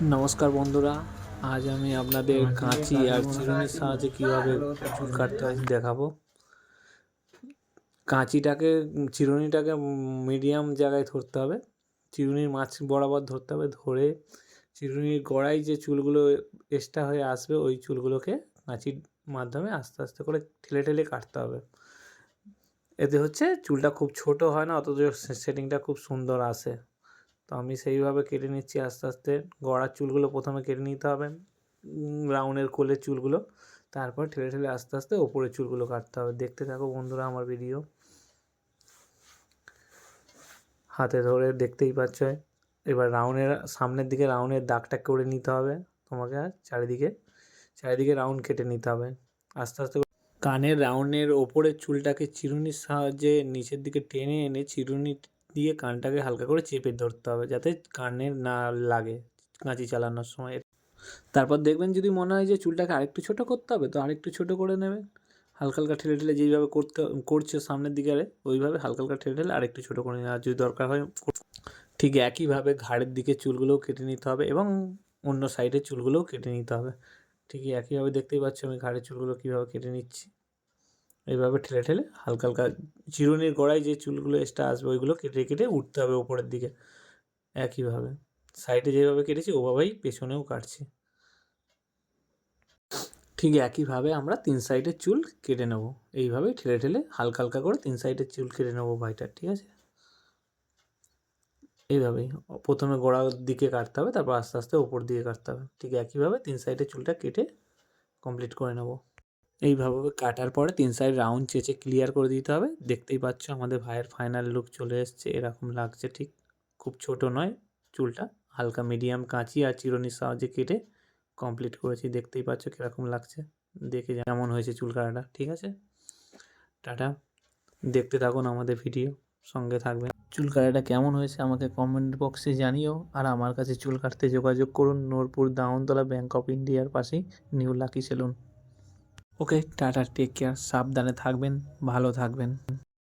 নমস্কার বন্ধুরা, আজ আমি আপনাদের কাঁচি আর চিরুনির সাহায্যে কীভাবে চুল কাটতে হয় দেখাবো। চিরুনিটাকে মিডিয়াম জায়গায় ধরতে হবে, চিরুনির মাছ বরাবর ধরতে হবে। ধরে চিরুনির গোড়ায় যে চুলগুলো এক্সট্রা হয়ে আসবে ওই চুলগুলোকে কাঁচির মাধ্যমে আস্তে আস্তে করে ঠেলে ঠেলে কাটতে হবে। এতে হচ্ছে চুলটা খুব ছোট হয় না, অথচ সেটিংটা খুব সুন্দর আসে। তো আমি সেইভাবে কেটে নিচ্ছি আস্তে আস্তে। গড়ার চুলগুলো প্রথমে কেটে নিতে হবে, রাউন্ডের কোলের চুলগুলো, তারপর ঠেলে ঠেলে আস্তে আস্তে ওপরের চুলগুলো কাটতে হবে। দেখতে থাকো বন্ধুরা আমার ভিডিও। হাতে ধরে দেখতেই পাচ্ছ। এবার সামনের দিকে রাউন্ডের দাগটা করে নিতে হবে তোমাকে, আর চারিদিকে রাউন্ড কেটে নিতে হবে আস্তে আস্তে। কানের রাউন্ডের ওপরের চুলটাকে চিরুনির সাহায্যে নিচের দিকে টেনে এনে চিরুনি দিয়ে কানটাকে হালকা করে চেপে ধরতে হবে, যাতে কানে না লাগে কাঁচি চালানোর সময়। তারপর দেখবেন যদি মনে হয় যে চুলটাকে আরেকটু ছোটো করতে হবে, তো আরেকটু ছোটো করে নেবেন। হালকা হালকা ঠেলে ঠেলে যেইভাবে করছে সামনের দিকে, ওইভাবে হালকা হালকা ঠেলে ঠেলে আরেকটু ছোটো করে নেওয়া। যদি দরকার হয় ঠিক একইভাবে ঘাড়ের দিকে চুলগুলোও কেটে নিতে হবে এবং অন্য সাইডের চুলগুলোও কেটে নিতে হবে। ঠিকই একইভাবে দেখতেই পাচ্ছ আমি ঘাড়ের চুলগুলো কীভাবে কেটে নিচ্ছি। এইভাবে ঠেলে ঠেলে হালকা হালকা চিরুনির গোড়ায় যে চুলগুলো এক্সট্রা আসবে ওইগুলো কেটে কেটে উঠতে হবে ওপরের দিকে। একইভাবে সাইডে যেভাবে কেটেছি ওভাবেই পেছনেও কাটছি। ঠিক একইভাবে আমরা 3 সাইডের চুল কেটে নেব। এইভাবেই ঠেলে ঠেলে হালকা হালকা করে 3 সাইডের চুল কেটে নেবো ভাইটার, ঠিক আছে? এইভাবেই প্রথমে গোড়ার দিকে কাটতে হবে, তারপর আস্তে আস্তে ওপর দিকে কাটতে হবে। ঠিক একইভাবে 3 সাইডের চুলটা কেটে কমপ্লিট করে নেব। এইভাবে কাটার পরে 3 সাইড রাউন্ড চেঁচে ক্লিয়ার করে দিতে হবে। দেখতেই পাচ্ছ আমাদের ভাইয়ের ফাইনাল লুক চলে এসছে, এরকম লাগছে। ঠিক খুব ছোট নয় চুলটা, হালকা মিডিয়াম কাঁচি আর চিরুনির সাহায্যে কেটে কমপ্লিট করেছি। দেখতেই পাচ্ছ কীরকম লাগছে, দেখে যেমন হয়েছে চুল কাটাটা। ঠিক আছে, টাটা। দেখতে থাকুন আমাদের ভিডিও, সঙ্গে থাকবেন। চুল কাটাটা কেমন হয়েছে আমাকে কমেন্ট বক্সে জানিও। আর আমার কাছে চুল কাটতে যোগাযোগ করুন নূরপুর দাউনতলা ব্যাঙ্ক অফ ইন্ডিয়ার পাশেই, নিউ লাকি সেলুন। ওকে, টাটা, টেক কেয়ার, সাবধানে থাকবেন, ভালো থাকবেন।